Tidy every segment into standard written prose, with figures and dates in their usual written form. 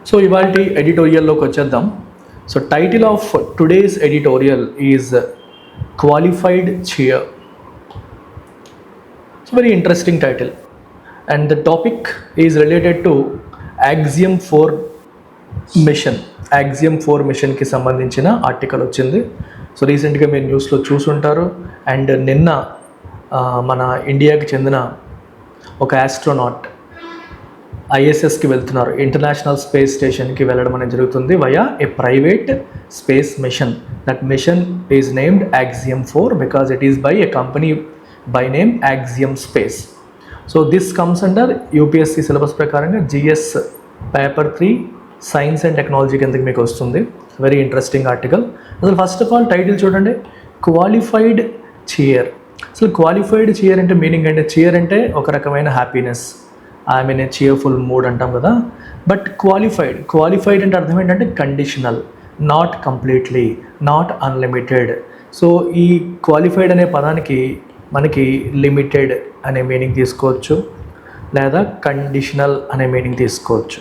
So ఇవాల్టి ఎడిటోరియల్లోకి వచ్చేద్దాం. So title of today's editorial is qualified cheer. So very interesting title and the topic is related to axiom 4 mission. Axiom 4 మిషన్కి సంబంధించిన article వచ్చింది. So రీసెంట్గా మీరు న్యూస్లో చూసుంటారు. అండ్ నిన్న మన ఇండియాకి చెందిన ఒక ఆస్ట్రోనాట్ ఐఎస్ఎస్కి వెళ్తున్నారు, ఇంటర్నేషనల్ స్పేస్ స్టేషన్కి వెళ్ళడం అనేది జరుగుతుంది via a private space mission. That mission is named Axiom 4 because it is by a company by name Axiom space. So this comes under UPSC syllabus ప్రకారంగా GS paper 3 science and technology కిందకి మీకు వస్తుంది. Very interesting article. అసలు first of all title చూడండి, qualified cheer. అసలు qualified cheer అంటే meaning అంటే, cheer అంటే ఒక రకమైన happiness, I mean a cheerful mood అంటాం కదా. బట్ క్వాలిఫైడ్ అంటే అర్థం ఏంటంటే conditional, not completely, not unlimited. So ఈ క్వాలిఫైడ్ అనే పదానికి మనకి లిమిటెడ్ అనే మీనింగ్ తీసుకోవచ్చు, లేదా కండిషనల్ అనే మీనింగ్ తీసుకోవచ్చు.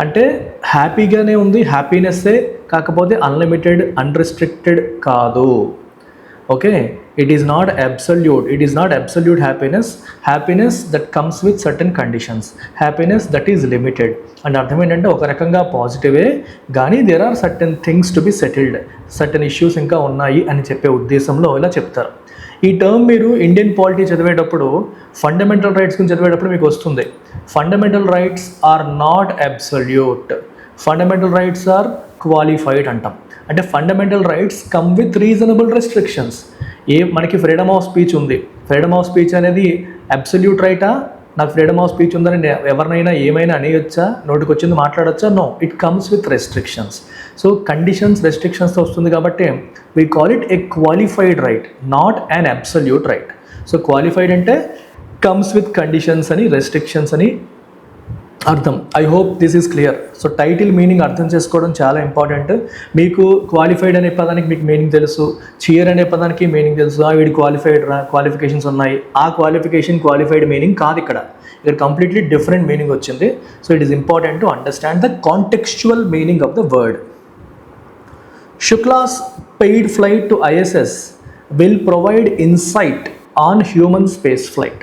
అంటే హ్యాపీగానే ఉంది, హ్యాపీనెస్సే, కాకపోతే అన్లిమిటెడ్, అన్రిస్ట్రిక్టెడ్ కాదు. Okay, it is not absolute happiness that comes with certain conditions, happiness that is limited. And అర్థం ఏంటంటే ఒక రకంగా పాజిటివే, కానీ there are certain things to be settled, certain issues ఇంకా ఉన్నాయి అని చెప్పే ఉద్దేశంలో ఇలా చెప్తారు. ఈ టర్మ్ మీరు ఇండియన్ పాలిటీ చదివేటప్పుడు, ఫండమెంటల్ రైట్స్ గురించి చదివేటప్పుడు మీకు వస్తుంది. Fundamental rights are not absolute, fundamental rights are qualified అంటాం. అంటే fundamental rights come with reasonable restrictions. మనకి ఫ్రీడమ్ ఆఫ్ స్పీచ్ ఉంది. ఫ్రీడమ్ ఆఫ్ స్పీచ్ అనేది అబ్సల్యూట్ రైటా? నాకు ఫ్రీడమ్ ఆఫ్ స్పీచ్ ఉందని ఎవరినైనా ఏమైనా అనేయొచ్చా? నోటికి వచ్చింది మాట్లాడొచ్చా? No, it comes with restrictions. So conditions, రెస్ట్రిక్షన్స్తో వస్తుంది కాబట్టి we call it a qualified right, not an absolute right. So qualified అంటే కమ్స్ విత్ కండిషన్స్ అని, రెస్ట్రిక్షన్స్ అని అర్థం. I hope this is clear. So title meaning అర్థం చేసుకోవడం చాలా ఇంపార్టెంట్. మీకు క్వాలిఫైడ్ అనే పదానికి మీకు మీనింగ్ తెలుసు, చీయర్ అనే పదానికి మీనింగ్ తెలుసు. వీడి క్వాలిఫికేషన్స్ ఉన్నాయి. ఆ క్వాలిఫైడ్ మీనింగ్ కాదు ఇక్కడ కంప్లీట్లీ డిఫరెంట్ మీనింగ్ వచ్చింది. So it is important to understand the contextual meaning of the word. Shukla's paid flight to ISS will provide insight on human space flight.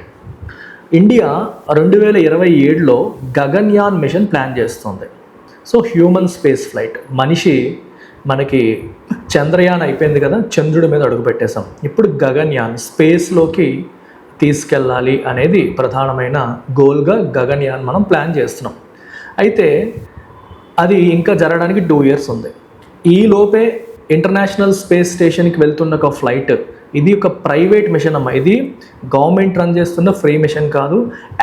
India 2027లో Gaganyaan mission plan చేస్తుంది. So human space flight, మనకి చంద్రయాన్ అయిపోయింది కదా, చంద్రుడి మీద అడుగు పెట్టేశాం. ఇప్పుడు గగన్యాన్ స్పేస్లోకి తీసుకెళ్ళాలి అనేది ప్రధానమైన గోల్గా గగన్యాన్ మనం ప్లాన్ చేస్తున్నాం. అయితే అది ఇంకా జరగడానికి 2 years ఉంది. ఈ లోపే ఇంటర్నేషనల్ స్పేస్ స్టేషన్కి వెళ్తున్న ఒక ఫ్లైట్, ఇది ఒక ప్రైవేట్ మిషన్ అమ్మ. ఇది గవర్నమెంట్ రన్ చేస్తున్న ఫ్రీ మిషన్ కాదు.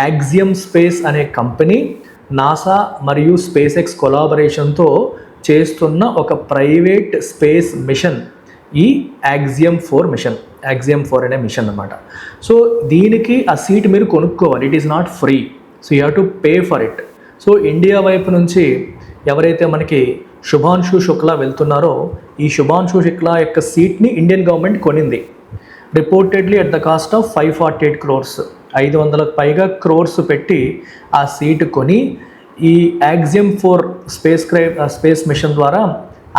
యాక్సియం స్పేస్ అనే కంపెనీ నాసా మరియు స్పేస్ ఎక్స్ కొలాబరేషన్తో చేస్తున్న ఒక ప్రైవేట్ స్పేస్ మిషన్ ఈ యాక్సియం 4 అనే మిషన్ అన్నమాట. సో దీనికి ఆ సీట్ మీరు కొనుక్కోవాలి. It is not free. So you have to pay for it. So India వైపు నుంచి ఎవరైతే మనకి శుభాంశు శుక్లా వెళ్తున్నారో, ఈ శుభాంశు శుక్లా యొక్క సీట్ని ఇండియన్ గవర్నమెంట్ కొనింది. Reportedly at the cost of 548 crores, 500కు పైగా క్రోర్స్ పెట్టి ఆ సీటు కొని ఈ యాక్సియం 4 స్పేస్ మిషన్ ద్వారా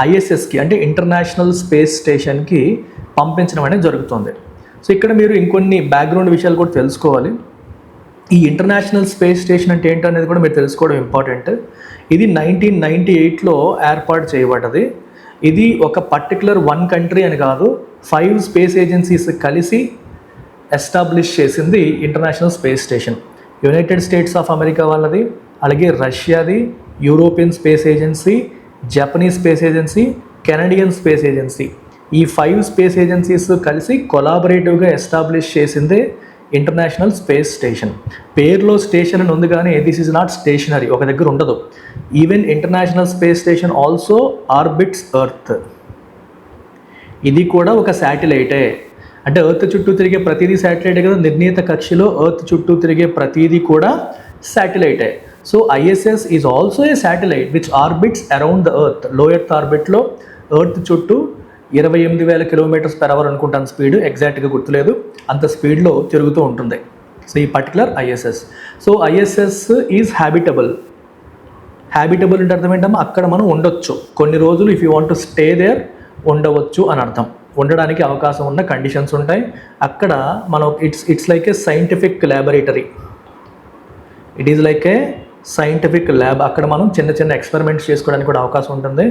ఐఎస్ఎస్కి అంటే ఇంటర్నేషనల్ స్పేస్ స్టేషన్కి పంపించడం అనేది జరుగుతుంది. సో ఇక్కడ మీరు ఇంకొన్ని బ్యాక్గ్రౌండ్ విషయాలు కూడా తెలుసుకోవాలి. ఈ ఇంటర్నేషనల్ స్పేస్ స్టేషన్ అంటే ఏంటనేది కూడా మీరు తెలుసుకోవడం ఇంపార్టెంట్. ఇది 1998లో ఏర్పాటు చేయబడ్డది. ఇది ఒక పర్టికులర్ 1 country అని కాదు, 5 స్పేస్ ఏజెన్సీస్ కలిసి ఎస్టాబ్లిష్ చేసింది international space station. United States of America వాళ్ళది, అలాగే రష్యాది, European space agency, Japanese space agency, Canadian space agency. ఈ 5 స్పేస్ ఏజెన్సీస్ కలిసి కొలాబరేటివ్గా ఎస్టాబ్లిష్ చేసిందే ఇంటర్నేషనల్ స్పేస్ స్టేషన్. పేరులో స్టేషన్ అని ఉంది, కానీ దిస్ ఈజ్ నాట్ స్టేషనరీ, ఒక దగ్గర ఉండదు. Even international space station also orbits earth. ఇది కూడా ఒక శాటిలైటే. అంటే ఎర్త్ చుట్టూ తిరిగే ప్రతిదీ శాటిలైటే కదా, నిర్ణీత కక్షలో ఎర్త్ చుట్టూ తిరిగే ప్రతిదీ కూడా శాటిలైటే. So ISS is also a satellite which orbits around the earth. Low earth ఆర్బిట్లో ఎర్త్ చుట్టూ 28,000 km/h అనుకుంటాను స్పీడ్, ఎగ్జాక్ట్గా గుర్తులేదు, అంత స్పీడ్లో తిరుగుతూ ఉంటుంది. సో ఈ particular ISS. So ISS is habitable. Habitable అంటే అర్థం ఏంటమ్మా, అక్కడ మనం ఉండొచ్చు కొన్ని రోజులు. If you want to stay there, ఉండవచ్చు అని అర్థం. ఉండడానికి అవకాశం ఉన్న కండిషన్స్ ఉంటాయి అక్కడ. మనం it's like a scientific laboratory. It is like a scientific lab. అక్కడ మనం చిన్న చిన్న ఎక్స్పెరిమెంట్స్ చేసుకోవడానికి కూడా అవకాశం ఉంటుంది.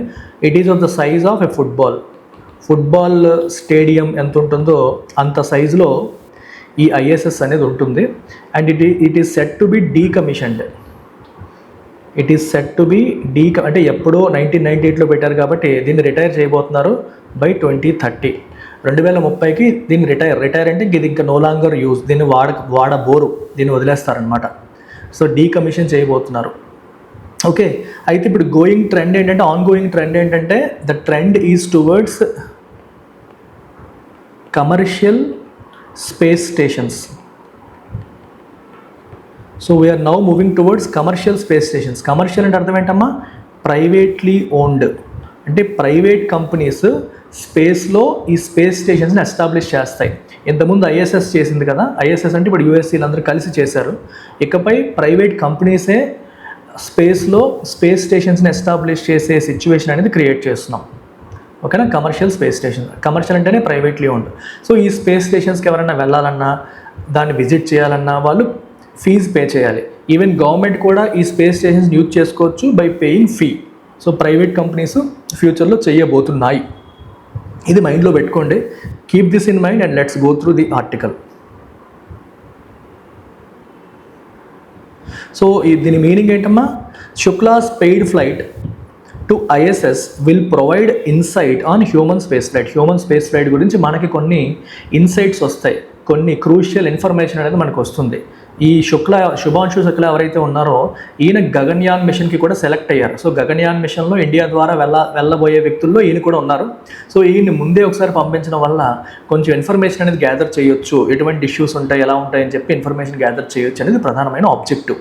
It is of the size of a football stadium ఎంత ఉంటుందో అంత సైజులో ఈ ఐఎస్ఎస్ అనేది ఉంటుంది. And it is set to be decommissioned. అంటే ఎప్పుడో 1998లో పెట్టారు కాబట్టి దీన్ని రిటైర్ చేయబోతున్నారు బై 2030. 2030కి దీన్ని రిటైర్ అంటే ఇది ఇంకా నో లాంగర్ యూజ్, దీన్ని వాడబోరు, దీన్ని వదిలేస్తారనమాట. సో డీకమిషన్ చేయబోతున్నారు. ఓకే, అయితే ఇప్పుడు ఆన్ గోయింగ్ ట్రెండ్ ఏంటంటే the trend is towards commercial space stations. So we're now moving towards commercial space stations. Commercial అంటే అర్థం ఏంటమ్మా, ప్రైవేట్లీ ఓన్డ్. అంటే ప్రైవేట్ కంపెనీస్ స్పేస్లో ఈ స్పేస్ స్టేషన్స్ని ఎస్టాబ్లిష్ చేస్తాయి. ఇంతకుముందు ఐఎస్ఎస్ చేసింది కదా, ఐఎస్ఎస్ అంటే ఇప్పుడు యూఎస్సీలు అందరూ కలిసి చేశారు. ఇకపై ప్రైవేట్ కంపెనీసే స్పేస్లో స్పేస్ స్టేషన్స్ని ఎస్టాబ్లిష్ చేసే సిచ్యువేషన్ అనేది క్రియేట్ చేస్తున్నాం. ఓకేనా, కమర్షియల్ స్పేస్ స్టేషన్. కమర్షియల్ అంటేనే ప్రైవేట్లీ ఓన్డ్. సో ఈ స్పేస్ స్టేషన్స్కి ఎవరైనా వెళ్ళాలన్నా, దాన్ని విజిట్ చేయాలన్నా వాళ్ళు ఫీజు పే చేయాలి. ఈవెన్ గవర్నమెంట్ కూడా ఈ స్పేస్ స్టేషన్స్ యూజ్ చేసుకోవచ్చు by paying fee. So private companies ఫ్యూచర్లో చేయబోతున్నాయి. ఇది మైండ్లో పెట్టుకోండి. Keep this in mind and let's go through the article. So దీని మీనింగ్ ఏంటమ్మా, శుక్లాస్ paid flight to ISS will provide insight on human space flight గురించి మనకి కొన్ని ఇన్సైట్స్ వస్తాయి, కొన్ని క్రూషియల్ ఇన్ఫర్మేషన్ అనేది మనకు వస్తుంది. ఈ శుభాంశు శుక్లా ఎవరైతే ఉన్నారో ఈయన గగన్యాన్ మిషన్కి కూడా సెలెక్ట్ అయ్యారు. సో గగన్యాన్ మిషన్లో ఇండియా ద్వారా వెళ్ళబోయే వ్యక్తుల్లో ఈయన కూడా ఉన్నారు. సో ఈయన్ని ముందే ఒకసారి పంపించడం వల్ల కొంచెం ఇన్ఫర్మేషన్ అనేది గ్యాదర్ చేయొచ్చు, ఎటువంటి ఇష్యూస్ ఉంటాయి, ఎలా ఉంటాయని చెప్పి ఇన్ఫర్మేషన్ గ్యాదర్ చేయొచ్చు అనేది ప్రధానమైన objective.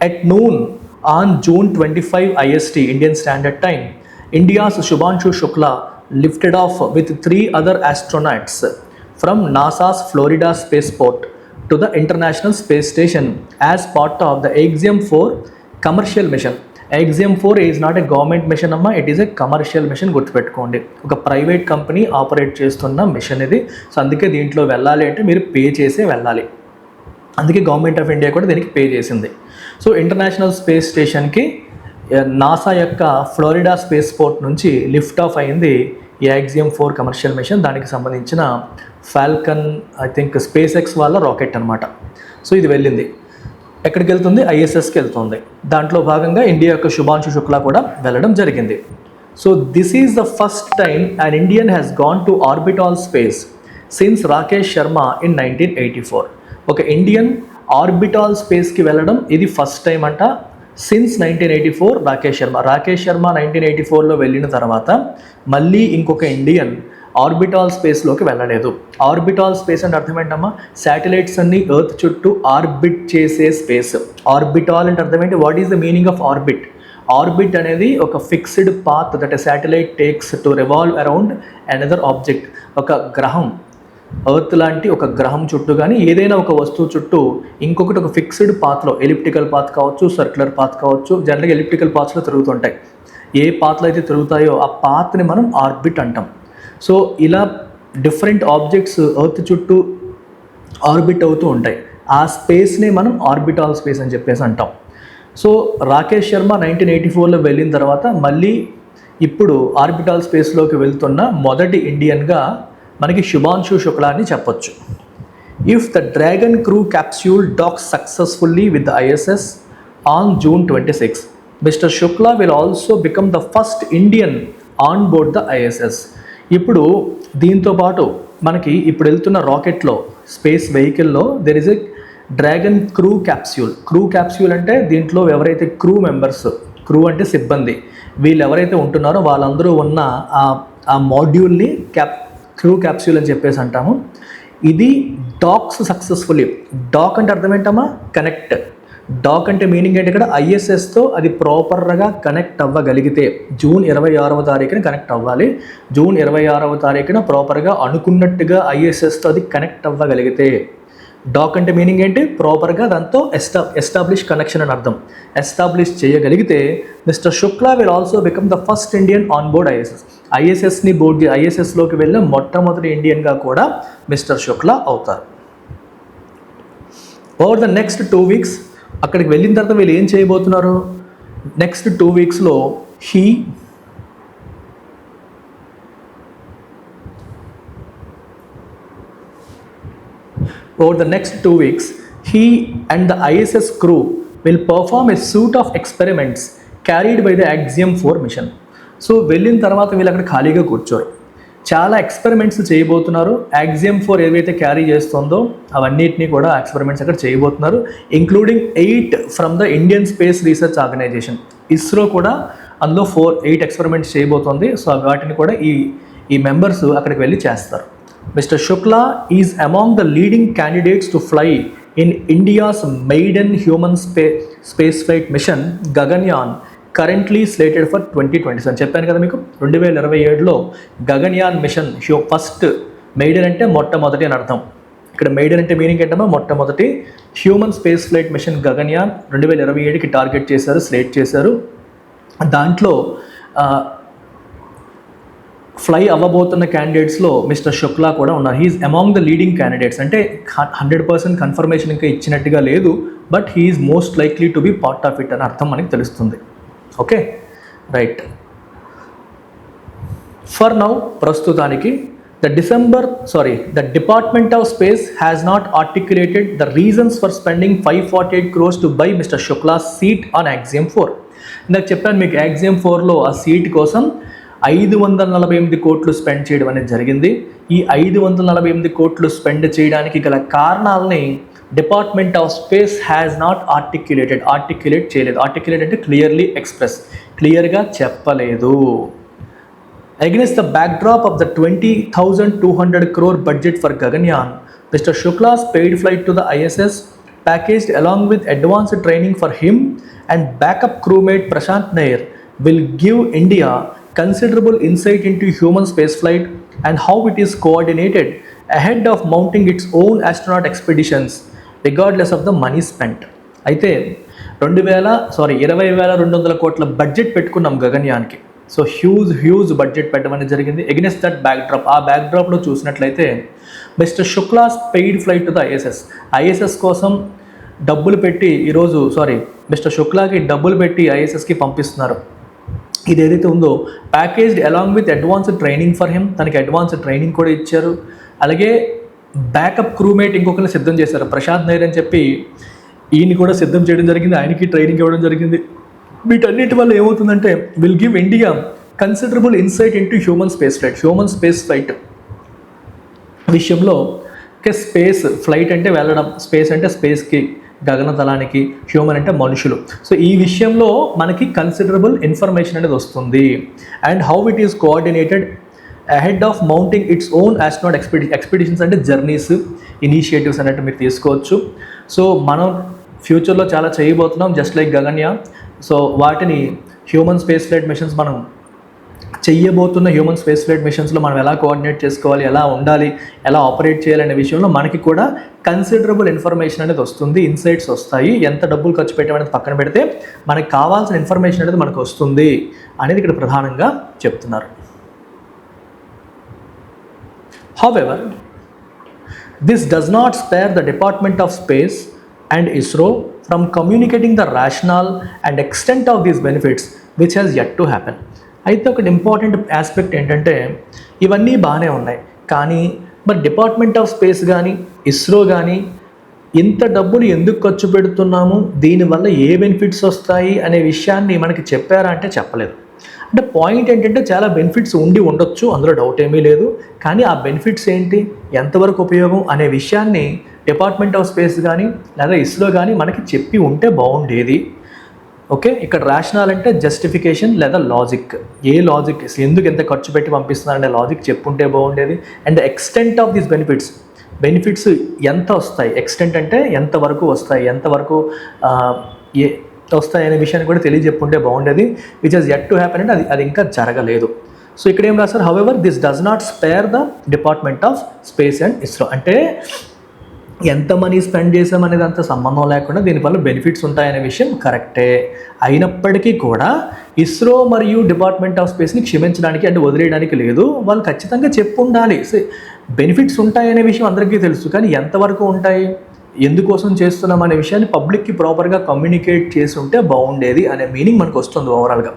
At noon on June 25 IST, Indian Standard Time, India's Shubhanshu Shukla lifted off with 3 other astronauts from NASA's Florida spaceport to the International Space Station as part of the Axiom 4 commercial mission. Axiom 4 is not a government mission amma, it is a commercial mission. గుర్తుపెట్టుకోండి, ఒక private company operate చేస్తున్న machine ఇది. So అందుకే దీంట్లో వెళ్ళాలి అంటే మీరు pay చేసే వెళ్ళాలి. అందుకే గవర్నమెంట్ ఆఫ్ ఇండియా కూడా దీనికి పే చేసింది. సో ఇంటర్నేషనల్ స్పేస్ స్టేషన్కి నాసా యొక్క ఫ్లోరిడా స్పేస్ పోర్ట్ నుంచి లిఫ్ట్ ఆఫ్ అయింది ఈ యాక్సియం 4 కమర్షియల్ మిషన్. దానికి సంబంధించిన ఫాల్కన్ స్పేస్ ఎక్స్ వాళ్ళ రాకెట్ అనమాట. సో ఇది వెళ్ళింది, ఎక్కడికి వెళ్తుంది, ఐఎస్ఎస్కి వెళ్తుంది. దాంట్లో భాగంగా ఇండియా యొక్క శుభాంశు శుక్లా కూడా వెళ్ళడం జరిగింది. So this is the first time an Indian has gone to orbital space since Rakesh Sharma in 1984. ఒక ఇండియన్ ఆర్బిటాల్ స్పేస్కి వెళ్ళడం ఇది ఫస్ట్ టైం అంట. సిన్స్ 1984 రాకేష్ శర్మ 1984లో వెళ్ళిన తర్వాత మళ్ళీ ఇంకొక ఇండియన్ ఆర్బిటాల్ స్పేస్లోకి వెళ్ళలేదు. ఆర్బిటాల్ స్పేస్ అంటే అర్థం ఏంటమ్మా, శాటిలైట్స్ అన్ని ఎర్త్ చుట్టూ ఆర్బిట్ చేసే స్పేస్. ఆర్బిటాల్ అంటే అర్థం ఏంటి, what is the meaning of orbit? Orbit అనేది ఒక fixed path that a satellite takes to revolve around another object. ఒక గ్రహం, ఎర్త్ లాంటి ఒక గ్రహం చుట్టూ కానీ ఏదైనా ఒక వస్తువు చుట్టూ ఇంకొకటి ఒక ఫిక్స్డ్ పాత్లో, ఎలిప్టికల్ పాత్ కావచ్చు, సర్క్యులర్ పాత్ కావచ్చు. జనరల్గా ఎలిప్టికల్ పాత్స్లో తిరుగుతుంటాయి. ఏ పాత్లో అయితే తిరుగుతాయో ఆ పాత్ని మనం ఆర్బిట్ అంటాం. సో ఇలా డిఫరెంట్ ఆబ్జెక్ట్స్ ఎర్త్ చుట్టూ ఆర్బిట్ అవుతూ ఉంటాయి. ఆ స్పేస్ని మనం ఆర్బిటాల్ స్పేస్ అని చెప్పేసి అంటాం. సో రాకేష్ శర్మ 1984లో వెళ్ళిన తర్వాత మళ్ళీ ఇప్పుడు ఆర్బిటాల్ స్పేస్లోకి వెళ్తున్న మొదటి ఇండియన్గా మనకి శుభాంశు శుక్లా అని చెప్పొచ్చు. If the dragon crew capsule docks successfully with the ISS on June 26, mister Shukla will also become the first Indian on board the ISS. ఇప్పుడు దీంతో పాటు మనకి ఇప్పుడు వెళ్తున్న రాకెట్లో, స్పేస్ వెహికల్లో there is a dragon crew capsule అంటే దీంట్లో ఎవరైతే క్రూ మెంబర్స్, క్రూ అంటే సిబ్బంది, వీళ్ళు ఎవరైతే ఉంటున్నారో వాళ్ళందరూ ఉన్న ఆ మాడ్యూల్ని క్రూ క్యాప్స్యూల్ అని చెప్పేసి అంటాము. ఇది డాక్స్ సక్సెస్ఫుల్లీ. డాక్ అంటే అర్థం ఏంటమ్మా, కనెక్ట్. డాక్ అంటే మీనింగ్ ఏంటి, ఇక్కడ ఐఎస్ఎస్తో అది ప్రాపర్గా కనెక్ట్ అవ్వగలిగితే June 26 కనెక్ట్ అవ్వాలి. June 26 ప్రాపర్గా అనుకున్నట్టుగా ఐఎస్ఎస్తో అది కనెక్ట్ అవ్వగలిగితే డాక్ అంటే మీనింగ్ ఏంటి, ప్రాపర్గా దాంతో ఎస్టాబ్లిష్ కనెక్షన్ అని అర్థం. ఎస్టాబ్లిష్ చేయగలిగితే mister Shukla will also become the first Indian on board ఐఎస్ఎస్ని ఐఎస్ఎస్లోకి వెళ్ళిన మొట్టమొదటి ఇండియన్గా కూడా మిస్టర్ శుక్లా అవుతారు. ఓవర్ ద నెక్స్ట్ 2 weeks అక్కడికి వెళ్ళిన తర్వాత వీళ్ళు ఏం చేయబోతున్నారు, next 2 weeksలో over the next 2 weeks, he and the ISS crew will perform a suite of experiments carried by the Axiom 4 mission. So వెళ్ళిన తర్వాత వీళ్ళు అక్కడ ఖాళీగా కూర్చోరు, చాలా ఎక్స్పెరిమెంట్స్ చేయబోతున్నారు. Axiom 4 ఏవైతే క్యారీ చేస్తుందో అవన్నిటినీ కూడా ఎక్స్పెరిమెంట్స్ అక్కడ చేయబోతున్నారు, including 8 from the Indian space research organisation. ISRO కూడా అందులో 8 ఎక్స్పెరిమెంట్స్ చేయబోతోంది. సో వాటిని కూడా ఈ మెంబర్స్ అక్కడికి వెళ్ళి చేస్తారు. Mr. Shukla is among the leading candidates to fly in India's maiden human spaceflight mission Gaganyaan, currently slated for 2027. చెప్పాను కదా మీకు 2027లో గగన్యాన్ మిషన్ ఫస్ట్. మెయిడెన్ అంటే మొట్టమొదటి అని అర్థం. ఇక్కడ మెయిడెన్ అంటే మీనింగ్ ఏంటమ్మా, మొట్టమొదటి human space flight mission Gaganyaan 2027కి టార్గెట్ చేశారు, స్లేట్ చేశారు. దాంట్లో ఫ్లై అవ్వబోతున్న క్యాండిడేట్స్లో మిస్టర్ శుక్లా కూడా ఉన్నారు. He is among the leading candidates. అంటే 100% కన్ఫర్మేషన్ ఇంకా ఇచ్చినట్టుగా లేదు, but he is most likely to be part of it అని అర్థం మనకి తెలుస్తుంది. Okay, right. ఫర్ నౌ ప్రస్తుతానికి the Department of Space has not articulated the reasons for spending 548 crores to buy Mr. Shukla's seat on Axiom 4. ఇందాక చెప్పాను మీకు, Axiom 4లో ఆ seat కోసం 548 కోట్లు స్పెండ్ చేయడం అనేది జరిగింది. ఈ 548 కోట్లు స్పెండ్ చేయడానికి గల కారణాలని department of space has not articulate చేయలేదు. ఆర్టిక్యులేట్ అంటే క్లియర్లీ ఎక్స్ప్రెస్, క్లియర్గా చెప్పలేదు. Against the backdrop of the 20,200 crore budget for Gaganyaan, Mr. Shukla's paid flight to the ISS, packaged along with advanced training for him and backup crewmate Prashant Nair, will give India considerable insight into human spaceflight and how it is coordinated ahead of mounting its own astronaut expeditions regardless of the money spent. అయితే 20,200 కోట్ల budget పెట్టుకున్నాం గగన్యాన్కి. So huge budget పెట్టమని జరిగింది. Against that backdrop, ఆ బ్యాక్డ్రాప్లో చూసినట్లయితే mister Shukla's paid flight to the ISS కోసం డబ్బులు పెట్టి మిస్టర్ శుక్లాకి డబ్బులు పెట్టి ఐఎస్ఎస్కి పంపిస్తున్నారు. ఇది ఏదైతే ఉందో packaged along with advanced training for him, తనకి అడ్వాన్స్డ్ ట్రైనింగ్ కూడా ఇచ్చారు. అలాగే బ్యాకప్ క్రూమేట్ ఇంకొకరిని సిద్ధం చేశారు, ప్రశాంత్ నైర్ అని చెప్పి, ఈయన్ని కూడా సిద్ధం చేయడం జరిగింది, ఆయనకి ట్రైనింగ్ ఇవ్వడం జరిగింది. వీటన్నిటి వల్ల ఏమవుతుందంటే will give India considerable insight into human space flight విషయంలో. స్పేస్ ఫ్లైట్ అంటే వెళ్ళడం, స్పేస్ అంటే స్పేస్కి, గగనతలానికి, హ్యూమన్ అంటే మనుషులు. సో ఈ విషయంలో మనకి కన్సిడరబుల్ ఇన్ఫర్మేషన్ అనేది వస్తుంది. And how it is coordinated ahead of mounting its own astronaut expeditions అంటే జర్నీస్, ఇనిషియేటివ్స్ అన్నట్టు మీరు తీసుకోవచ్చు. సో మనం ఫ్యూచర్లో చాలా చేయబోతున్నాం జస్ట్ లైక్ గగన్యాన్. సో వాటిని హ్యూమన్ స్పేస్ ఫ్లైట్ మిషన్స్ మనం చెయ్యబోతున్న హ్యూమన్ స్పేస్ ఫ్లైట్ మిషన్స్లో మనం ఎలా కోఆర్డినేట్ చేసుకోవాలి, ఎలా ఉండాలి, ఎలా ఆపరేట్ చేయాలనే విషయంలో మనకి కూడా కన్సిడరబుల్ ఇన్ఫర్మేషన్ అనేది వస్తుంది, ఇన్సైట్స్ వస్తాయి. ఎంత డబ్బులు ఖర్చు పెట్టామనేది పక్కన పెడితే మనకి కావాల్సిన ఇన్ఫర్మేషన్ అనేది మనకు వస్తుంది అనేది ఇక్కడ ప్రధానంగా చెప్తున్నారు. However, this does not spare the Department of Space and ISRO from communicating the rationale and extent of these benefits, which has yet to happen. అయితే ఒక ఇంపార్టెంట్ ఆస్పెక్ట్ ఏంటంటే ఇవన్నీ బాగానే ఉన్నాయి, కానీ మరి డిపార్ట్మెంట్ ఆఫ్ స్పేస్ కానీ ఇస్రో కానీ ఇంత డబ్బులు ఎందుకు ఖర్చు పెడుతున్నాము, దీనివల్ల ఏ బెనిఫిట్స్ వస్తాయి అనే విషయాన్ని మనకి చెప్పారా అంటే చెప్పలేదు. అంటే పాయింట్ ఏంటంటే చాలా బెనిఫిట్స్ ఉండొచ్చు, అందులో డౌట్ ఏమీ లేదు, కానీ ఆ బెనిఫిట్స్ ఏంటి, ఎంతవరకు ఉపయోగం అనే విషయాన్ని డిపార్ట్మెంట్ ఆఫ్ స్పేస్ కానీ లేదా ఇస్రో కానీ మనకి చెప్పి ఉంటే బాగుండేది. ఓకే, ఇక్కడ రేషనల్ అంటే జస్టిఫికేషన్ లేదా లాజిక్, ఏ లాజిక్ ఎందుకు ఎంత ఖర్చు పెట్టి పంపిస్తున్నారనే లాజిక్ చెప్పుంటే బాగుండేది. And extent of these benefits ఎంత వస్తాయి, ఎక్స్టెంట్ అంటే ఎంతవరకు వస్తాయి, ఎంతవరకు వస్తాయి అనే విషయాన్ని కూడా తెలియజెప్పుంటే బాగుండేది. Which has yet to happen అంటే అది ఇంకా జరగలేదు. సో ఇక్కడ ఏం రాస్తారు, however this does not spare the department of space and ISRO. అంటే ఎంత మనీ స్పెండ్ చేసామనేది అంత సంబంధం లేకుండా దీనివల్ల బెనిఫిట్స్ ఉంటాయనే విషయం కరెక్టే. అయినప్పటికీ కూడా ఇస్రో మరియు డిపార్ట్మెంట్ ఆఫ్ స్పేస్ని క్షమించడానికి అంటే వదిలేయడానికి లేదు. వాళ్ళు ఖచ్చితంగా చెప్పు ఉండాలి. బెనిఫిట్స్ ఉంటాయనే విషయం అందరికీ తెలుసు, కానీ ఎంతవరకు ఉంటాయి, ఎందుకోసం చేస్తున్నాం అనే విషయాన్ని పబ్లిక్కి ప్రాపర్గా కమ్యూనికేట్ చేసి ఉంటే బాగుండేది అనే మీనింగ్ మనకు వస్తుంది ఓవరాల్గా.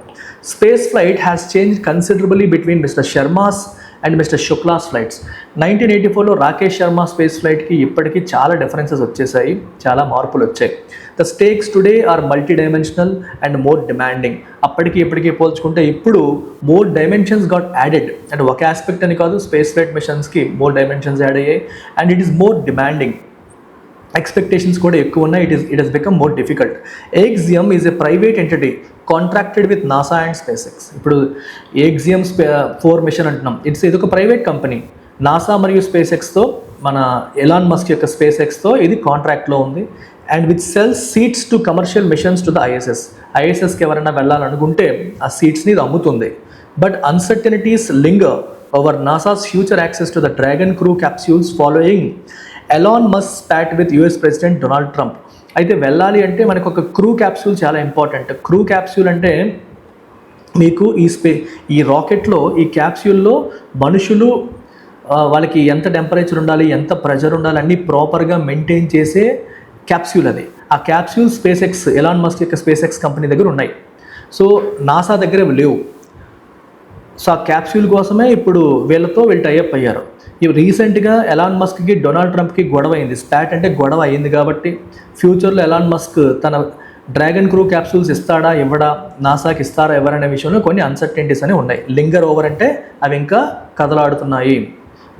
Space flight has change considerably between mister Sharma's and mister Shukla's flights. 1984లో రాకేష్ శర్మ స్పేస్ ఫ్లైట్కి ఇప్పటికీ చాలా డిఫరెన్సెస్ వచ్చేసాయి, చాలా మార్పులు వచ్చాయి. The stakes today are multi dimensional and more demanding. అప్పటికి ఇప్పటికీ పోల్చుకుంటే ఇప్పుడు మోర్ డైమెన్షన్స్ గాట్ యాడెడ్. అంటే ఒక ఆస్పెక్ట్ అని కాదు, స్పేస్ ఫ్లైట్ మిషన్స్కి మోర్ డైమెన్షన్స్ యాడ్ అయ్యాయి and it is more demanding. Expectations కూడా ఎక్కువ ఉన్నాయి. It has become more difficult. Axiom is a private entity contracted with NASA and SpaceX. ఇప్పుడు ఎగ్జియం 4 మిషన్ అంటున్నాం, ఇది ఒక ప్రైవేట్ కంపెనీ. నాసా మరియు స్పేస్ ఎక్స్తో, మన ఎలాన్ మస్క్ యొక్క స్పేస్ ఎక్స్తో ఇది కాంట్రాక్ట్లో ఉంది. And with sells seats to commercial missions to the ఐఎస్ఎస్కి ఎవరైనా వెళ్ళాలనుకుంటే ఆ సీట్స్ని ఇది అమ్ముతుంది. But uncertainties linger over NASA's future access to the dragon crew capsules following Elon Musk spat with US president Donald Trump. అయితే వెళ్ళాలి అంటే మనకు ఒక క్రూ క్యాప్సూల్ చాలా ఇంపార్టెంట్. క్రూ క్యాప్సూల్ అంటే మీకు ఈ రాకెట్లో, ఈ క్యాప్సూల్లో మనుషులు వాళ్ళకి ఎంత టెంపరేచర్ ఉండాలి, ఎంత ప్రెషర్ ఉండాలి అన్నీ ప్రాపర్గా మెయింటైన్ చేసే క్యాప్సూల్ అది. ఆ capsule space X, Elon Musk యొక్క స్పేస్ ఎక్స్ కంపెనీ దగ్గర ఉన్నాయి. సో నాసా దగ్గర లేవు. సో ఆ క్యాప్సూల్ కోసమే ఇప్పుడు వీళ్ళు టైఅప్ అయ్యారు. ఇవి రీసెంట్గా ఎలాన్ మస్క్కి డొనాల్డ్ ట్రంప్కి గొడవ అయింది. స్పాట్ అంటే గొడవ అయింది కాబట్టి ఫ్యూచర్లో ఎలాన్ మస్క్ తన డ్రాగన్ క్రూ క్యాప్సూల్స్ ఇస్తాడా ఇవ్వడా, నాసాకి ఇస్తారా ఎవరనే విషయంలో కొన్ని అన్సర్టెనిటీస్ అని ఉన్నాయి. లింగర్ ఓవర్ అంటే అవి ఇంకా కదలాడుతున్నాయి,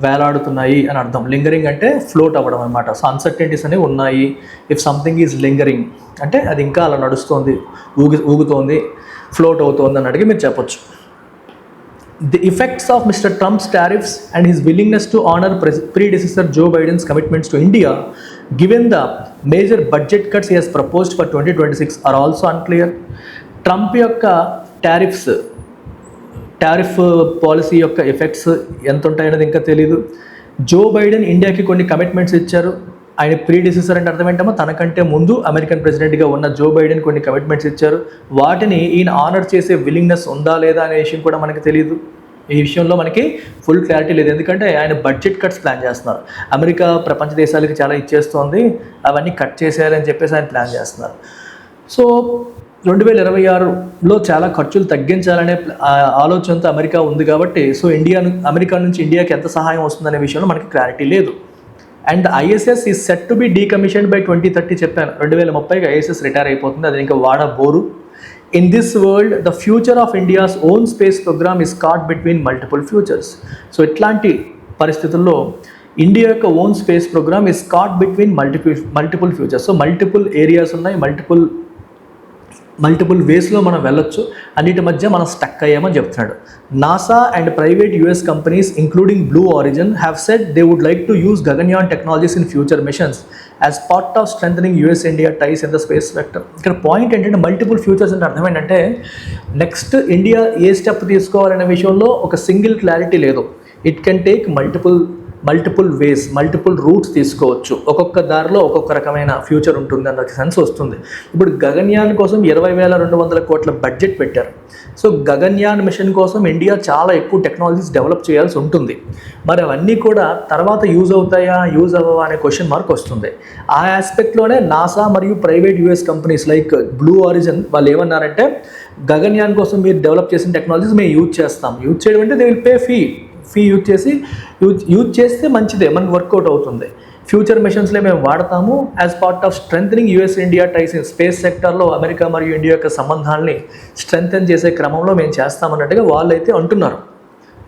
వేలాడుతున్నాయి అని అర్థం. లింగరింగ్ అంటే ఫ్లోట్ అవ్వడం అనమాట. సో అన్సర్టెనిటీస్ అనేవి ఉన్నాయి. ఇఫ్ సంథింగ్ ఈజ్ లింగరింగ్ అంటే అది ఇంకా అలా నడుస్తోంది, ఊగుతోంది, ఫ్లోట్ అవుతోంది అన్నట్టుగా మీరు చెప్పొచ్చు. The effects of Mr. Trump's tariffs and his willingness to honor predecessor Joe Biden's commitments to India, given the major budget cuts he has proposed for 2026, are also unclear. Trump యొక్క tariff policy యొక్క effects ఎంత ఉంటాయనేది ఇంకా తెలియదు. Joe Biden ఇండియాకి కొన్ని commitments ఇచ్చారు. ఆయన ప్రీడిసెసర్ అంటే అర్థం ఏంటమ్మా, తనకంటే ముందు అమెరికన్ ప్రెసిడెంట్గా ఉన్న జో బైడెన్ కొన్ని కమిట్మెంట్స్ ఇచ్చారు. వాటిని ఈయన ఆనర్ చేసే విల్లింగ్నెస్ ఉందా లేదా అనే విషయం కూడా మనకి తెలియదు. ఈ విషయంలో మనకి ఫుల్ క్లారిటీ లేదు, ఎందుకంటే ఆయన బడ్జెట్ కట్స్ ప్లాన్ చేస్తున్నారు. అమెరికా ప్రపంచ దేశాలకి చాలా ఇచ్చేస్తోంది, అవన్నీ కట్ చేసేయాలని చెప్పేసి ఆయన ప్లాన్ చేస్తున్నారు. సో 2026లో చాలా ఖర్చులు తగ్గించాలనే ఆలోచనతో అమెరికా ఉంది కాబట్టి, సో అమెరికా నుంచి ఇండియాకి ఎంత సహాయం వస్తుందనే విషయంలో మనకి క్లారిటీ లేదు. And ISS is set to be decommissioned by 2030 చెప్పాను. 2030కి ఐఎస్ఎస్ రిటైర్ అయిపోతుంది, అది ఇంకా వాడబోరు. In this world the future of India's own space programme is caught between multiple futures. So ఇట్లాంటి పరిస్థితుల్లో ఇండియా యొక్క own space programme is caught between multiple futures. So multiple areas ఉన్నాయి, మల్టిపుల్ వేస్లో మనం వెళ్ళొచ్చు, అన్నిటి మధ్య మనం స్టక్ అయ్యామని చెప్తున్నాడు. NASA and private US companies including blue origin have said they would like to use Gaganyaan technologies in future missions as part of strengthening US India ties in the space vector. ఇక్కడ point ఏంటంటే multiple futures అంటే అర్థం ఏంటంటే next India ఏ step తీసుకోవాలనే విషయంలో ఒక single clarity లేదు. It can take multiple ways, multiple roots తీసుకోవచ్చు. ఒక్కొక్క దారిలో ఒక్కొక్క రకమైన ఫ్యూచర్ ఉంటుంది అన్న సెన్స్ వస్తుంది. ఇప్పుడు గగన్యాన్ కోసం 20,200 కోట్ల బడ్జెట్ పెట్టారు. సో గగన్యాన్ మిషన్ కోసం ఇండియా చాలా ఎక్కువ టెక్నాలజీస్ డెవలప్ చేయాల్సి ఉంటుంది. మరి అవన్నీ కూడా తర్వాత యూజ్ అవుతాయా, యూజ్ అవ్వవా అనే క్వశ్చన్ మార్క్ వస్తుంది. ఆ ఆస్పెక్ట్లోనే నాసా మరియు private US companies like blue origin వాళ్ళు ఏమన్నారంటే, గగన్యాన్ కోసం మీరు డెవలప్ చేసిన టెక్నాలజీస్ మేము యూజ్ చేస్తాం. యూజ్ చేయడం అంటే they will pay fee use చేస్తే మంచిదే, మనకు వర్కౌట్ అవుతుంది. ఫ్యూచర్ మిషన్స్లో మేము వాడతాము as part of strengthening US India ties in space సెక్టర్లో అమెరికా మరియు ఇండియా యొక్క సంబంధాలని స్ట్రెంథన్ చేసే క్రమంలో మేము చేస్తామన్నట్టుగా వాళ్ళైతే అంటున్నారు.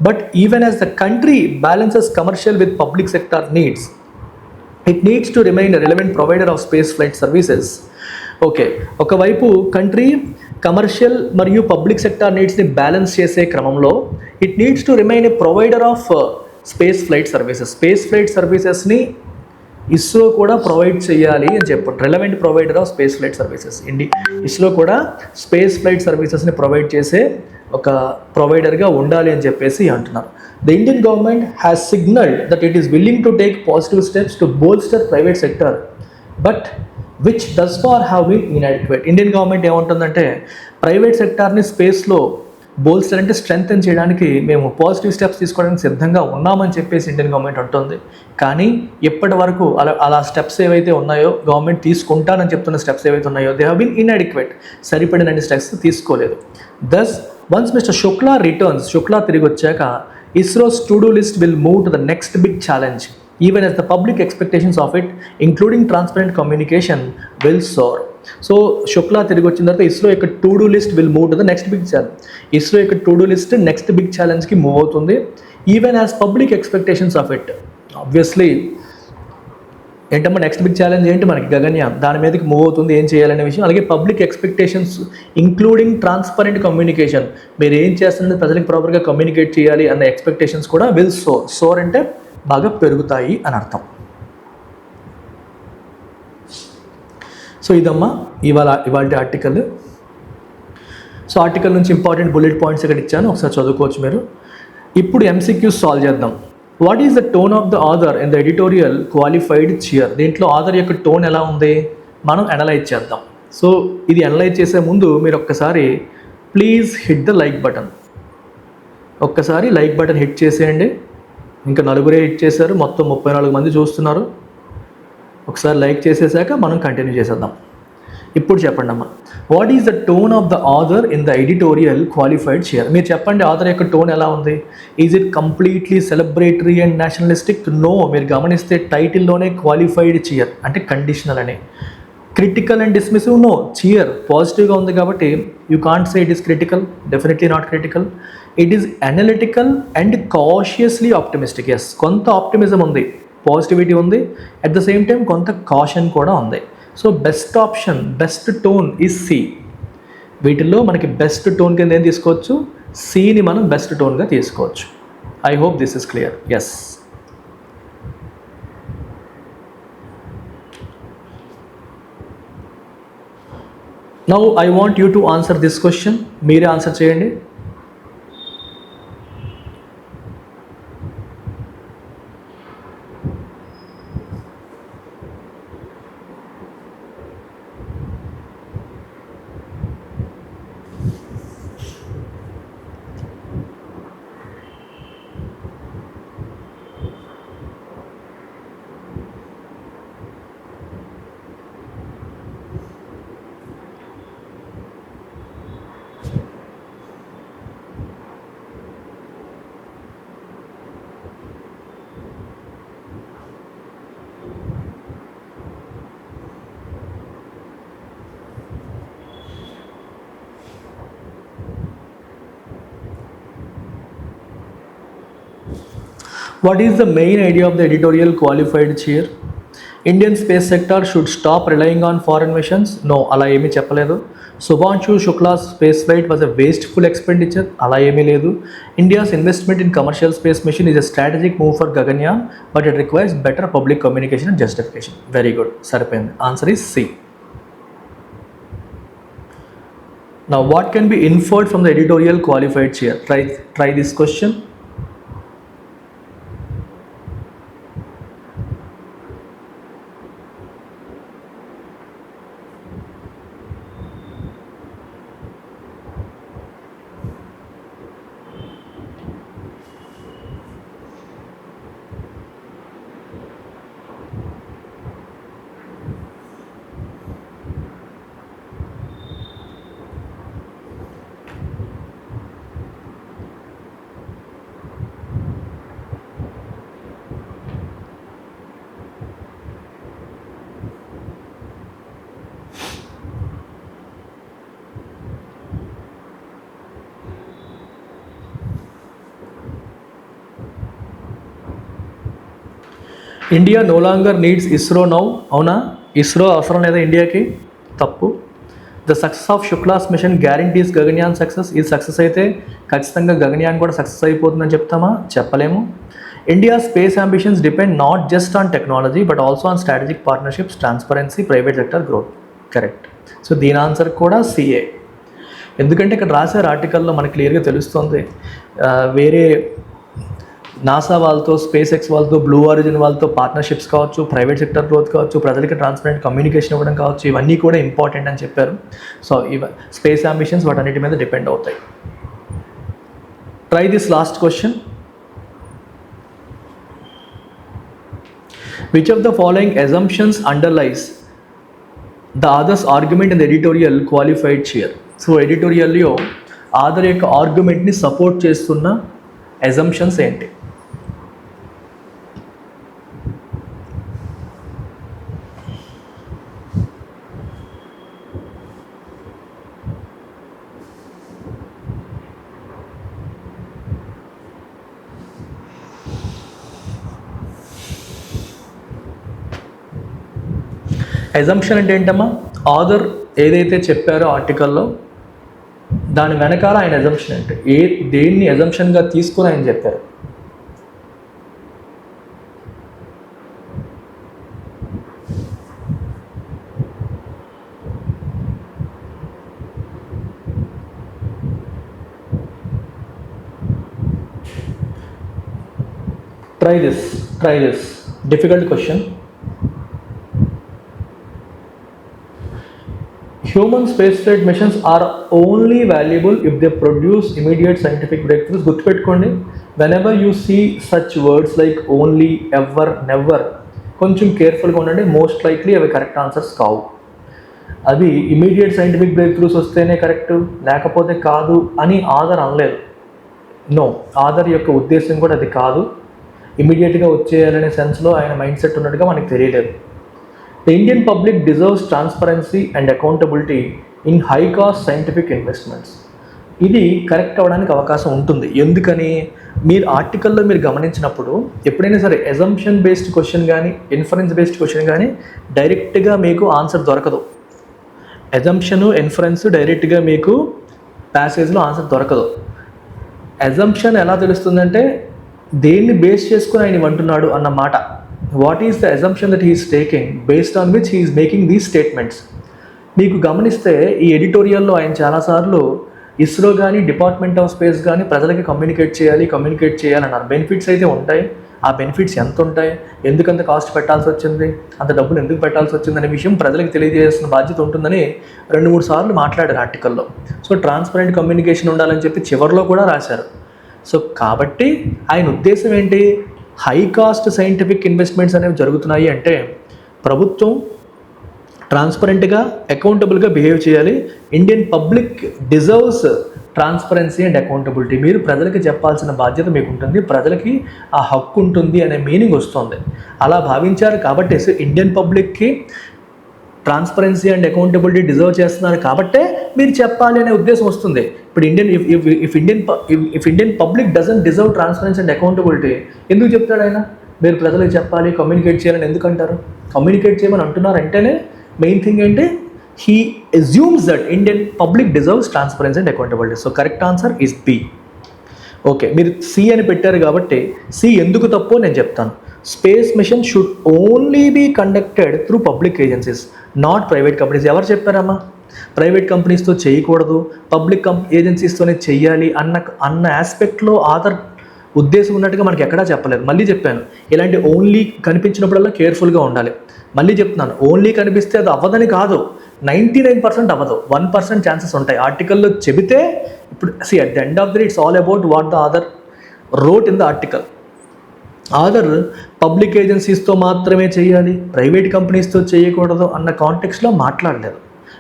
But even as the country balances commercial with public sector needs, it needs to remain relevant provider of space flight services. Okay, ఒకవైపు కంట్రీ కమర్షియల్ మరియు పబ్లిక్ సెక్టార్ నీడ్స్ని బ్యాలెన్స్ చేసే క్రమంలో it needs to remain a provider of space flight services. Space flight సర్వీసెస్ని ISRO కూడా provide చేయాలి అని చెప్పండి. Relevant provider of space flight services. ISRO కూడా స్పేస్ ఫ్లైట్ సర్వీసెస్ని ప్రొవైడ్ చేసే ఒక ప్రొవైడర్గా ఉండాలి అని చెప్పేసి అంటున్నారు. The Indian government has signaled that it is willing to take positive steps to bolster private sector, but which thus far have been inadequate. Indian government ఏమంటుందంటే private సెక్టార్ని స్పేస్లో bolster అంటే strengthen చేయడానికి మేము పాజిటివ్ స్టెప్స్ తీసుకోవడానికి సిద్ధంగా ఉన్నామని చెప్పేసి Indian government అంటుంది. కానీ ఇప్పటి వరకు అలా స్టెప్స్ ఏవైతే ఉన్నాయో, గవర్నమెంట్ తీసుకుంటానని చెప్తున్న స్టెప్స్ ఏవైతే ఉన్నాయో, దే హ్యావ్ బీన్ ఇన్అడిక్వేట్, సరిపడినన్ని స్టెప్స్ తీసుకోలేదు. Thus once mister Shukla returns, Shukla తిరిగి వచ్చాక ISRO's to-do list will move to the next big challenge, even as the public expectations of it, including transparent communication, will soar. So Shukla తిరిగి వచ్చిన తర్వాత ISRO యొక్క to do list will move to the next big challenge. ISRO యొక్క to do list next big ఛాలెంజ్కి move అవుతుంది, even as public expectations of it. Obviously ఏంటమ్మా next big challenge ఏంటి, మనకి గగన్యాన్, దాని మీదకి మూవ్ అవుతుంది ఏం చేయాలనే విషయం. అలాగే public expectations including transparent communication, మీరు ఏం చేస్తున్నది ప్రజలకు ప్రాపర్గా కమ్యూనికేట్ చేయాలి అన్న ఎక్స్పెక్టేషన్స్ కూడా విల్ సోర్ అంటే బాగా పెరుగుతాయి అని అర్థం. సో ఇదమ్మా ఇవాళ ఆర్టికల్. సో ఆర్టికల్ నుంచి ఇంపార్టెంట్ బుల్లెట్ పాయింట్స్ ఇక్కడ ఇచ్చాను, ఒకసారి చదువుకోవచ్చు మీరు. ఇప్పుడు MCQs సాల్వ్ చేద్దాం. What is the tone of the author in the editorial qualified cheer? దీంట్లో ఆథర్ యొక్క టోన్ ఎలా ఉంది మనం అనలైజ్ చేద్దాం. సో ఇది అనలైజ్ చేసే ముందు మీరు ఒక్కసారి please hit the like button, ఒక్కసారి లైక్ బటన్ హిట్ చేసేయండి. ఇంకా నలుగురే హిట్ చేశారు, మొత్తం 34 మంది చూస్తున్నారు. ఒకసారి లైక్ చేసేసాక మనం కంటిన్యూ చేసేద్దాం. ఇప్పుడు చెప్పండి అమ్మా, what is the tone of the author in the editorial qualified cheer? మీరు చెప్పండి ఆథర్ యొక్క టోన్ ఎలా ఉంది. Is it completely celebratory and nationalistic? No, మీరు గమనిస్తే టైటిల్లోనే క్వాలిఫైడ్ చియర్ అంటే కండిషనల్ అని. Critical and dismissive? No, cheer పాజిటివ్గా ఉంది కాబట్టి you can't say it is critical, definitely not critical. It is analytical and cautiously optimistic. Yes, కొంత optimism ఉంది, పాజిటివిటీ ఉంది, అట్ ద సేమ్ టైం కొంత కాషన్ కూడా ఉంది. So best option, best tone is C. వీటిల్లో మనకి బెస్ట్ టోన్ కింద ఏం తీసుకోవచ్చు, సిని మనం బెస్ట్ టోన్గా తీసుకోవచ్చు. I hope this is clear. Yes, now I want you to answer this question. మీరే ఆన్సర్ చేయండి. What is the main idea of the editorial qualified chair? Indian space sector should stop relying on foreign missions? No, అలా ఏమీ చెప్పలేదు. Subhanshu Shukla's space flight was a wasteful expenditure? అలా ఏమీ లేదు. India's investment in commercial space mission is a strategic move for Gaganyaan, but it requires better public communication and justification. Very good, సరిపోయింది. Answer is C. Now what can be inferred from the editorial qualified chair? Try this question. India no longer needs ISRO now? అవునా, ISRO అవసరం లేదా ఇండియాకి? తప్పు. The success of Shukla's mission guarantees Gaganyaan success. ఇది success అయితే ఖచ్చితంగా గగన్యాన్ కూడా సక్సెస్ అయిపోతుందని చెప్తామా? చెప్పలేము. India space ambitions depend not just on technology but also on strategic partnerships, transparency, private sector growth. Correct. So దీని ఆన్సర్ కూడా సిఏ. ఎందుకంటే ఇక్కడ రాశారు ఆర్టికల్లో మనకి క్లియర్గా తెలుస్తుంది. వేరే నాసా వాళ్ళతో, స్పేస్ ఎక్స్ వాళ్ళతో, బ్లూ ఆరిజిన్ వాళ్ళతో పార్ట్నర్షిప్స్ కావచ్చు, ప్రైవేట్ సెక్టర్ గ్రోత్ కావచ్చు, ప్రజలకి ట్రాన్స్పరెంట్ కమ్యూనికేషన్ ఇవ్వడం కావచ్చు, ఇవన్నీ కూడా ఇంపార్టెంట్ అని చెప్పారు. సో స్పేస్ అంబిషన్స్ వాటన్నిటి మీద డిపెండ్ అవుతాయి. Try this last question. Which of the following assumptions underlies the author's argument in the editorial qualified here? So ఎడిటోరియల్లో ఆథర్ యొక్క ఆర్గ్యుమెంట్ని సపోర్ట్ చేస్తున్న అజంప్షన్స్ ఏంటి? అజంప్షన్ అంటే ఏంటమ్మా? ఆథర్ ఏదైతే చెప్పారో ఆర్టికల్లో దాని వెనకాల ఆయన అజంప్షన్ అంటే దేన్ని అజంప్షన్గా తీసుకుని ఆయన చెప్పారు. Try this difficult question. Human spaceflight missions are only valuable if they produce immediate scientific breakthroughs. గుర్తుపెట్టుకోండి, whenever you see such words like only, ever, never, కొంచెం కేర్ఫుల్గా ఉండండి. మోస్ట్ లైక్లీ అవి కరెక్ట్ ఆన్సర్స్ కావు. అవి ఇమీడియట్ సైంటిఫిక్ బ్రేక్ త్రూస్ వస్తేనే correct, లేకపోతే కాదు అని ఆథర్ అనలేదు. నో, ఆథర్ యొక్క ఉద్దేశం కూడా అది కాదు. ఇమీడియట్గా వచ్చేయాలనే సెన్స్లో ఆయన మైండ్ సెట్ ఉన్నట్టుగా మనకు తెలియలేదు. The Indian public deserves transparency and accountability in high-cost scientific investments. ఇది కరెక్ట్ అవ్వడానికి అవకాశం ఉంటుంది. ఎందుకని? మీరు ఆర్టికల్లో మీరు గమనించినప్పుడు ఎప్పుడైనా సరే అజంప్షన్ బేస్డ్ క్వశ్చన్ కానీ ఇన్ఫరెన్స్ బేస్డ్ క్వశ్చన్ కానీ డైరెక్ట్గా మీకు ఆన్సర్ దొరకదు. అజంప్షను, ఇన్ఫరెన్స్ డైరెక్ట్గా మీకు ప్యాసేజ్లో ఆన్సర్ దొరకదు. అజంప్షన్ ఎలా తెలుస్తుందంటే దేన్ని బేస్ చేసుకుని ఆయన అంటున్నాడు అన్న మాట. What is the assumption that he's taking based on which he's making these statements. మీకు గమనిస్తే ఈ ఎడిటోరియల్లో ఆయన చాలాసార్లు ఇస్రో కానీ డిపార్ట్మెంట్ ఆఫ్ స్పేస్ కానీ ప్రజలకి కమ్యూనికేట్ చేయాలన్నారు. బెనిఫిట్స్ అయితే ఉంటాయి. ఆ బెనిఫిట్స్ ఎంత ఉంటాయి, ఎందుకంత కాస్ట్ పెట్టాల్సి వచ్చింది, అంత డబ్బులు ఎందుకు పెట్టాల్సి వచ్చింది అనే విషయం ప్రజలకు తెలియజేయాల్సిన బాధ్యత ఉంటుందని 2-3 సార్లు మాట్లాడారు ఆర్టికల్లో. సో ట్రాన్స్పరెంట్ కమ్యూనికేషన్ ఉండాలని చెప్పి చివరిలో కూడా రాశారు. సో కాబట్టి ఆయన ఉద్దేశం ఏంటి? హై కాస్ట్ సైంటిఫిక్ ఇన్వెస్ట్మెంట్స్ అనేవి జరుగుతున్నాయి అంటే ప్రభుత్వం ట్రాన్స్పరెంట్గా, అకౌంటబుల్గా బిహేవ్ చేయాలి. Indian public deserves transparency and accountability. మీరు ప్రజలకి చెప్పాల్సిన బాధ్యత మీకు ఉంటుంది, ప్రజలకి ఆ హక్కు ఉంటుంది అనే మీనింగ్ వస్తుంది. అలా భావించారు కాబట్టి ఇండియన్ పబ్లిక్కి ట్రాన్స్పరెన్సీ అండ్ అకౌంటబిలిటీ డిజర్వ్ చేస్తున్నారు కాబట్టే మీరు చెప్పాలి అనే ఉద్దేశం వస్తుంది. ఇప్పుడు Indian public doesn't deserve transparency and accountability ఎందుకు చెప్తాడు ఆయన? మీరు ప్రజలకు చెప్పాలి, కమ్యూనికేట్ చేయాలని ఎందుకు అంటారు? కమ్యూనికేట్ చేయమని అంటున్నారు అంటేనే మెయిన్ థింగ్ ఏంటి? He assumes that Indian public deserves transparency and accountability. So correct answer is B. Okay, మీరు సి అని పెట్టారు కాబట్టి సి ఎందుకు తప్పో నేను చెప్తాను. Space mission should only be conducted through public agencies, not private companies. ఎవరు చెప్పారమ్మా ప్రైవేట్ కంపెనీస్తో చేయకూడదు, పబ్లిక్ ఏజెన్సీస్తోనే చెయ్యాలి అన్న ఆస్పెక్ట్లో ఆథర్ ఉద్దేశం ఉన్నట్టుగా మనకి ఎక్కడా చెప్పలేదు. మళ్ళీ చెప్పాను, ఇలాంటి ఓన్లీ కనిపించినప్పుడల్లా కేర్ఫుల్గా ఉండాలి. మళ్ళీ చెప్తున్నాను, ఓన్లీ కనిపిస్తే అది అవ్వదని కాదు, 99% అవ్వదు, 1% ఛాన్సెస్ ఉంటాయి. ఆర్టికల్లో చెబితే ఇప్పుడు at the end of the day it's all about what the author wrote in the article. Author public ఏజెన్సీస్తో మాత్రమే చేయాలి, ప్రైవేట్ కంపెనీస్తో చేయకూడదు అన్న కాంటెక్స్లో మాట్లాడలేదు.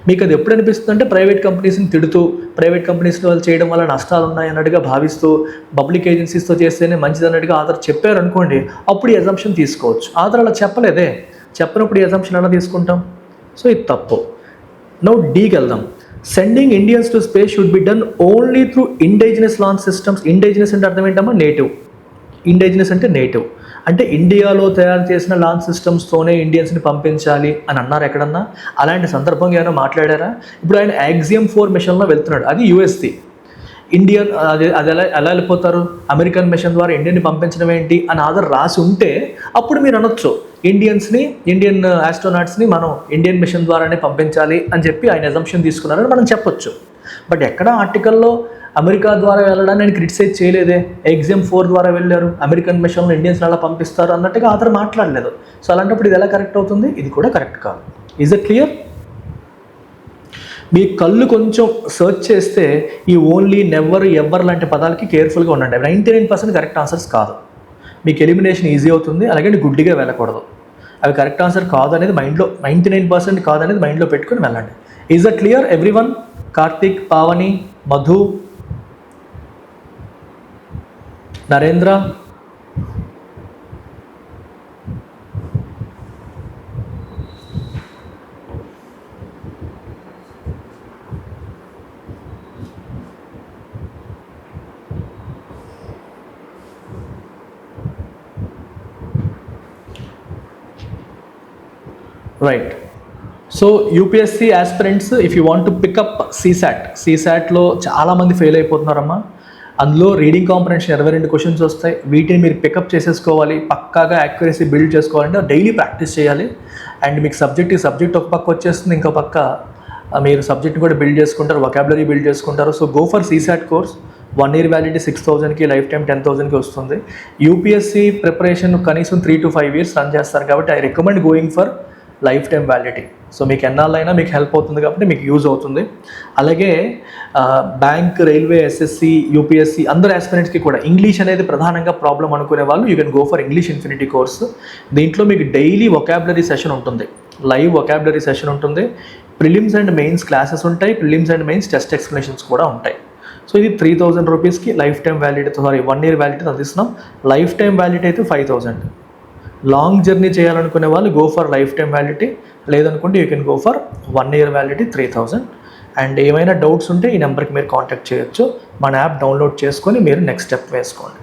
మీకు అది ఎప్పుడు అనిపిస్తుంది అంటే ప్రైవేట్ కంపెనీస్ని తిడుతూ, ప్రైవేట్ కంపెనీస్లో వాళ్ళు చేయడం వల్ల నష్టాలు ఉన్నాయి అన్నట్టుగా భావిస్తూ, పబ్లిక్ ఏజెన్సీస్తో చేస్తేనే మంచిది అన్నట్టుగా ఆథర్ చెప్పారు అనుకోండి, అప్పుడు ఈ అజంప్షన్ తీసుకోవచ్చు. ఆథర్ అలా చెప్పలేదే, చెప్పినప్పుడు ఈ అజంప్షన్ ఎలా తీసుకుంటాం? సో ఇది తప్పు. నౌ డీకి వెళ్దాం. Sending Indians to space should be done only through indigenous launch systems. Indigenous అంటే అర్థం ఏంటమ్మా? నేటివ్. ఇండిజినస్ అంటే నేటివ్, అంటే ఇండియాలో తయారు చేసిన లాంచ్ సిస్టమ్స్తోనే ఇండియన్స్ని పంపించాలి అని అన్నారు ఎక్కడన్నా? అలాంటి సందర్భంగా ఏమైనా మాట్లాడారా? ఇప్పుడు ఆయన యాక్సియం 4 మిషన్లో వెళ్తున్నాడు, అది యూఎస్ది. ఇండియన్ అది ఎలా వెళ్ళిపోతారు? అమెరికన్ మిషన్ ద్వారా ఇండియన్ని పంపించడం ఏంటి అని ఆధార్ రాసి ఉంటే అప్పుడు మీరు అనొచ్చు, ఇండియన్ ఆస్ట్రోనాట్స్ని మనం ఇండియన్ మిషన్ ద్వారానే పంపించాలి అని చెప్పి ఆయన అజంప్షన్ తీసుకున్నారని మనం చెప్పొచ్చు. బట్ ఎక్కడ ఆర్టికల్లో అమెరికా ద్వారా వెళ్ళడానికి నేను క్రిటిసైజ్ చేయలేదే, ఎగ్జామ్ 4 ద్వారా వెళ్ళారు, అమెరికన్ మిషన్లో ఇండియన్స్ అలా పంపిస్తారు అన్నట్టుగా ఆథర్ మాట్లాడలేదు. సో అలాంటప్పుడు ఇది ఎలా కరెక్ట్ అవుతుంది? ఇది కూడా కరెక్ట్ కాదు. Is it clear? మీ కళ్ళు కొంచెం సర్చ్ చేస్తే ఈ ఓన్లీ, నెవర్, ఎవర్ లాంటి పదాలకి కేర్ఫుల్గా ఉండండి. 99% కరెక్ట్ ఆన్సర్స్ కాదు. మీకు ఎలిమినేషన్ ఈజీ అవుతుంది. అలాగే గుడ్డిగా వెళ్ళకూడదు. అవి కరెక్ట్ ఆన్సర్ కాదు అనేది మైండ్లో, 99% కాదు అనేది మైండ్లో పెట్టుకుని వెళ్ళండి. Is that clear everyone? Karthik, Pavani, Madhu, Narendra, right. So UPSC aspirants, if you want to pick up సీసాట్లో చాలామంది ఫెయిల్ అయిపోతున్నారమ్మా. అందులో రీడింగ్ కాంప్రహెన్షన్ 22 క్వశ్చన్స్ వస్తాయి. వీటిని మీరు పికప్ చేసేసుకోవాలి. పక్కాగా యాక్యురసీ బిల్డ్ చేసుకోవాలంటే డైలీ ప్రాక్టీస్ చేయాలి. అండ్ మీకు సబ్జెక్ట్ ఒక పక్క వచ్చేస్తుంది, ఇంకో పక్క మీరు సబ్జెక్ట్ని కూడా బిల్డ్ చేసుకుంటారు, వొకాబులరీ బిల్డ్ చేసుకుంటారు. So go for CSAT course. 1 year validity 6,000కి, లైఫ్ టైం 10,000కి వస్తుంది. యూపీఎస్సీ ప్రిపరేషన్ కనీసం 3 to 5 years రన్ చేస్తారు కాబట్టి I recommend going for lifetime validity. So మీకు ఎన్నాళ్ళైనా మీకు హెల్ప్ అవుతుంది కాబట్టి మీకు యూజ్ అవుతుంది. అలాగే బ్యాంక్, రైల్వే, ఎస్ఎస్సి, యూపీఎస్సీ అందరు ఆస్పిరెంట్స్కి కూడా ఇంగ్లీష్ అనేది ప్రధానంగా ప్రాబ్లం అనుకునే వాళ్ళు you can go for English infinity course. దీంట్లో మీకు డైలీ వొకాబులరీ సెషన్ ఉంటుంది, లైవ్ వొకాబులరీ సెషన్ ఉంటుంది. ప్రిలిమ్స్ అండ్ మెయిన్స్ క్లాసెస్ ఉంటాయి, prelims and mains test explanations కూడా ఉంటాయి. సో ఇది 3,000 రూపీస్కి lifetime validity, 1 year validity అందిస్తున్నాం. లైఫ్ టైం వ్యాలిడిటీ అయితే 5,000. లాంగ్ జర్నీ చేయాలనుకునే వాళ్ళు go for lifetime validity, లేదనుకుంటే you can go for 1 year validity 3,000. And ఏమైనా డౌట్స్ ఉంటే ఈ నెంబర్కి మీరు కాంటాక్ట్ చేయొచ్చు. మన యాప్ డౌన్లోడ్ చేసుకొని మీరు నెక్స్ట్ స్టెప్ వేసుకోండి.